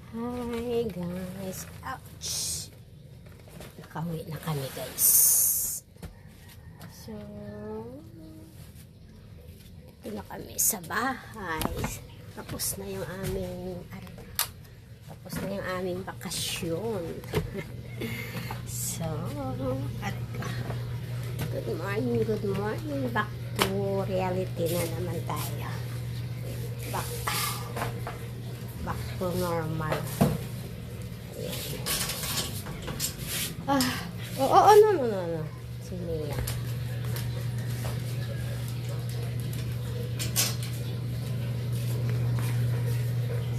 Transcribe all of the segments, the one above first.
Hi guys. Ouch. Nakauwi na kami guys. So, ito na kami sa bahay. Tapos na yung aming bakasyon. So, good morning, good morning. Back to reality na naman tayo. Back to normal. Ayan. No. Si Mia.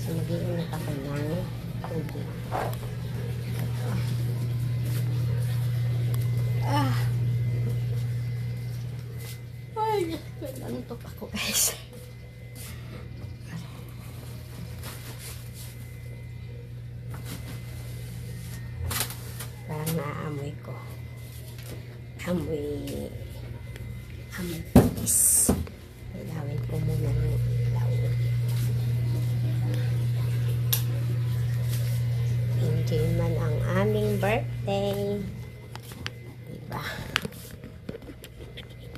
So, mag-iinit ako ng tubig. Ay, nantok ako guys. Parang naaamoy ko. Amoy patis. Ilawin ko muna yung ilaw. Enjoy man ang aming birthday. Diba?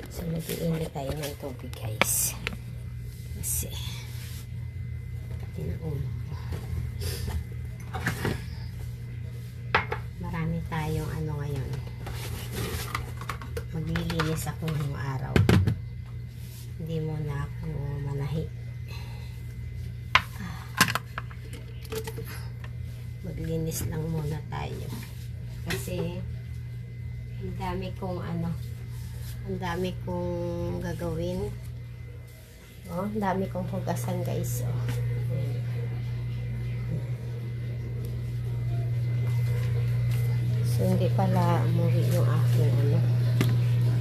So, mag-iinit tayo ng tubig guys. Kasi tinaon ko. Marami tayong ngayon. Maglilinis ako ng araw. Hindi muna ako manahi. Maglinis lang muna tayo. Kasi ang dami kong gagawin. Oh, ang dami kong hugasan guys. Oh. So, hindi pala umuwi yung aking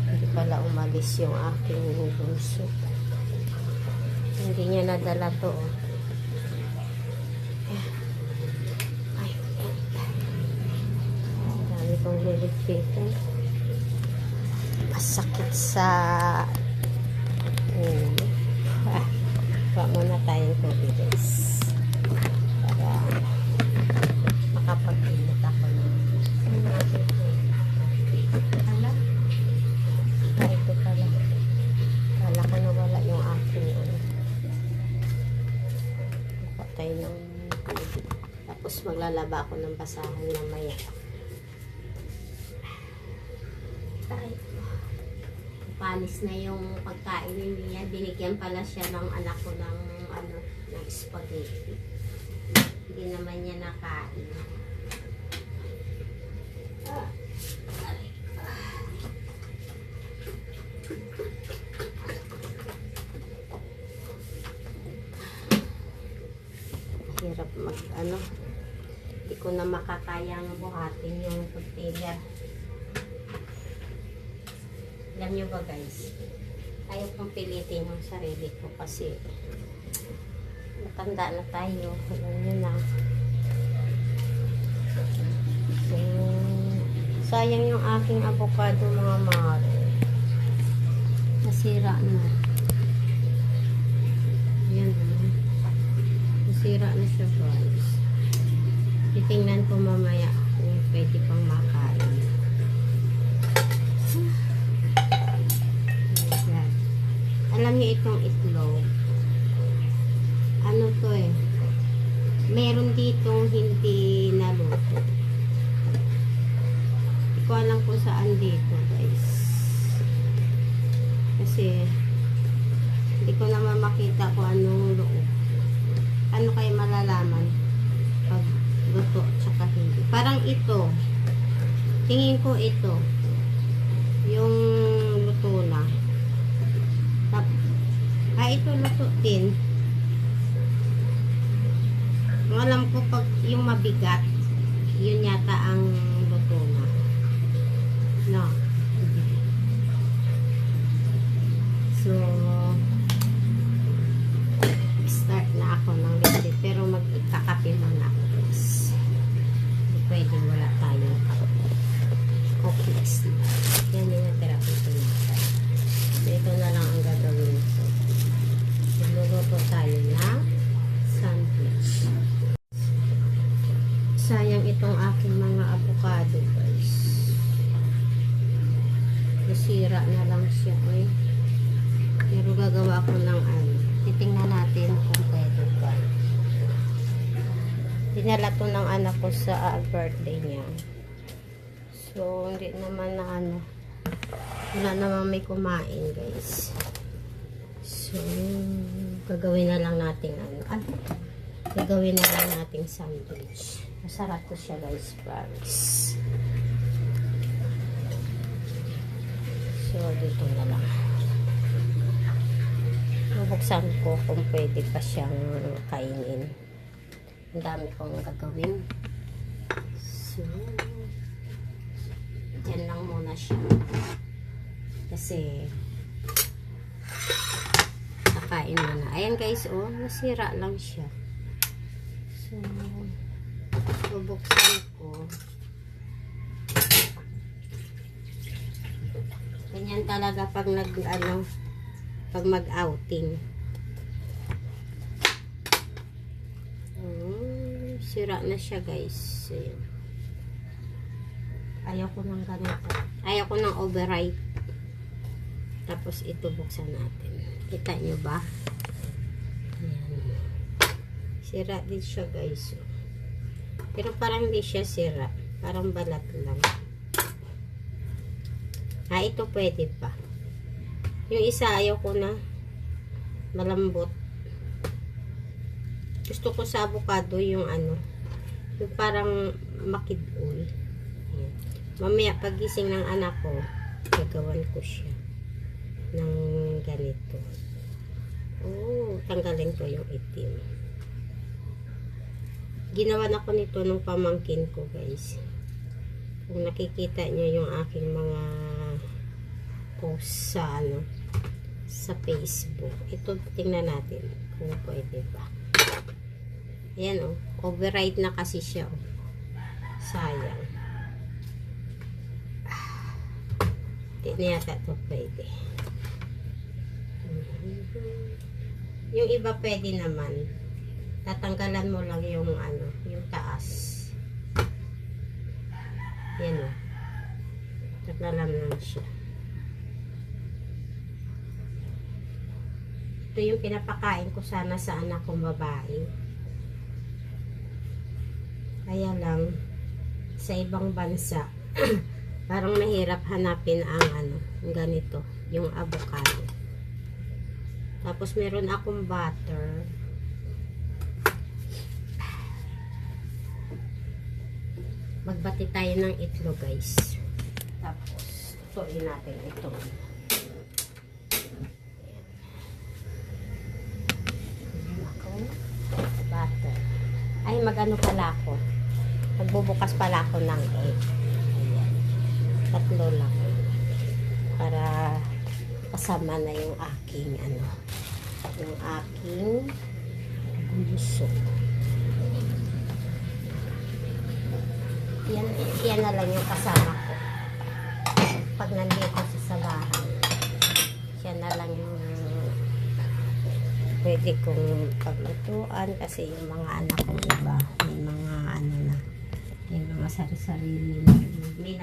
hindi pala umalis yung aking bunso. Hindi niya nadala to. Ay, dami kong liligpitin. Masakit sa ulo. Kuha muna tayong tubig guys. Para makapag-init ako ng ito pala. Kala ko na wala yung aking patay ng tubig. Tapos maglalaba ako ng basahan na maya. Palis na yung pagkain niya. Binigyan pala siya ng anak ko ng ng spaghetti. Hindi naman niya nakain. Hirap hindi ko na makakayang buhatin yung tortilla. Alam nyo ba guys, ayaw kong pilitin yung sarili ko kasi matanda na tayo. Alam nyo na. So, sayang yung aking avocado mga mahal. Nasira na. Ayan. Nasira na siya guys. Titingnan ko mamaya kung pwede pang makain. Alam niyo itong itlog. Ano to meron ditong hindi naluto. Hindi ko alam kung saan dito guys. Kasi hindi ko naman makita kung anong loob. Ano kayo malalaman pag luto tsaka hindi. Parang ito. Tingin ko ito. Yung luto na. Ito luto din. Ang alam ko pag yung mabigat, yun yata ang luto na. No. So, start na ako ng libre. Pero magkakape muna ako guys. Hindi pwede wala tayong cookies. Yan yung natira ko ito. So, ito na lang ang gagawin ko. Magluluto tayo ng sandwich. sayang itong aking mga avocado guys. Nasira na lang siya eh. Pero gagawa ko ng ano. Titingnan natin kung pwede ba. Dinala to ng anak ko sa birthday niya. So, hindi naman na ano. Wala naman may kumain guys. So, gagawin na lang natin ano. Gagawin na lang natin sandwich. Masarap to siya guys, promise. So, dito na lang. Bubuksan ko kung pwede pa siyang kainin. Ang dami kong gagawin. So, yan lang muna siya. Kasi, kakain mo na. Ayan guys, oh, nasira lang siya. So, bubuksan ko. Ganyan talaga pag pag mag-outing. Sira na siya guys. Ayan. Ayaw ko ng ganito. Ayaw ko ng overripe. Tapos ito buksan natin. Kita nyo ba? Ayan. Sira din siya guys. Pero parang hindi siya sira. Parang balat lang. Ito pwede pa. Yung isa ayaw ko na malambot. Gusto ko sa avocado yung ano, yung parang makidul. Ayan. Mamaya pagising ng anak ko, gagawan ko siya ng ganito. Oh, tanggalin ko yung itim. Ginawan ako nito nung pamangkin ko guys. Kung nakikita niyo yung aking mga post sa ano, sa Facebook. Ito tingnan natin kung pwede ba. Ayan oh, override na kasi siya oh. Sayang. Hindi na yata ito pwede. Yung iba pwede naman. Tatanggalan mo lang yung ano, yung taas. Yan oh. Tatanggalan lang siya. Ito yung pinapakain ko sana sa anak kong babae. Kaya lang, sa ibang bansa, parang mahirap hanapin ang ano, ganito, yung avocado. Tapos meron akong butter. Magbati tayo ng itlog guys. Tapos, tutuin natin ito. Butter. Ay, mag-ano pala ako. Magbubukas pala ako ng egg. Ayan. 3 lang. Para kasama na yung aking ano. Yung aking gusto. Yan na lang yung kasama ko. Pag nandito sa bahay. Siya na lang yung pwede kong paglutuan kasi yung mga anak ko iba may mga ano na may mga sarili na may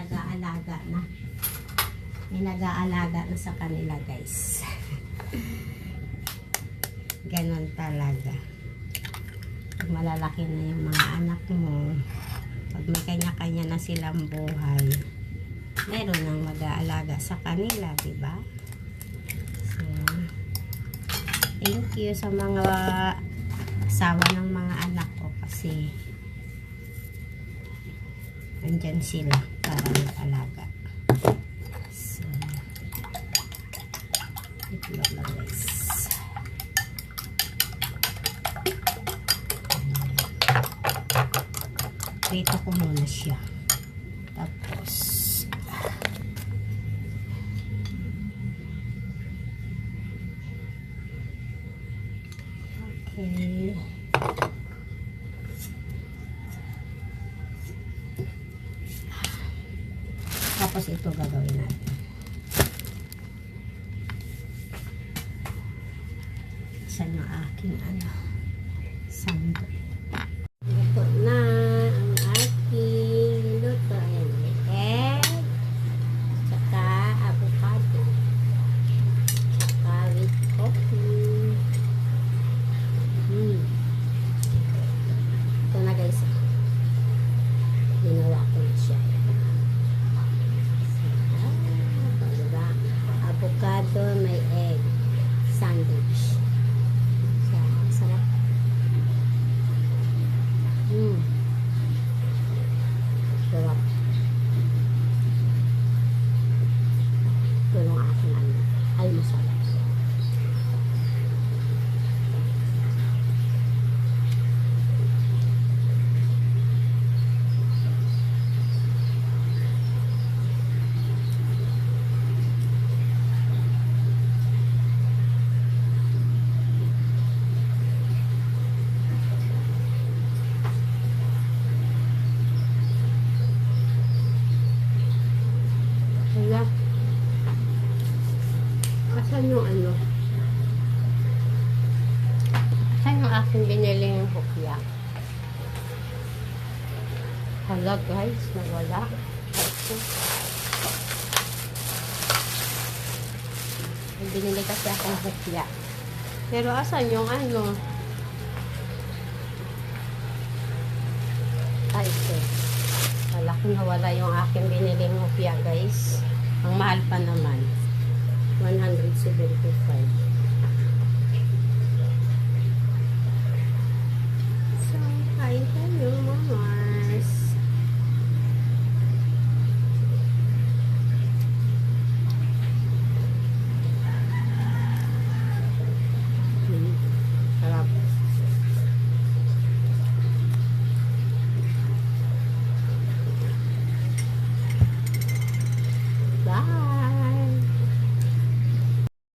nag-aalaga na sa kanila guys. Ganon talaga pag malalaki na yung mga anak mo, pag may kanya-kanya na silang buhay, meron nang mag-aalaga sa kanila, diba? Thank you sa mga asawa ng mga anak ko kasi nandyan sila para mag-alaga. So, ito lang guys. Prito ko muna siya. Tapos, okay. Tapos ito gagawin natin. Saan yung aking ano? Sando. Ito na ang Sarap. Ito yung aking almusal. Wala. Asan yung ano? Asan yung aking biniling hukya? Hala guys, nawala. May binili kasi akong hukya. Pero asan yung ano? Ay, ito. Wala ko nawala yung aking biniling hukya guys. Ang mahal pa naman. 175. So, kain tayo mga Mars. Sarap. Bye!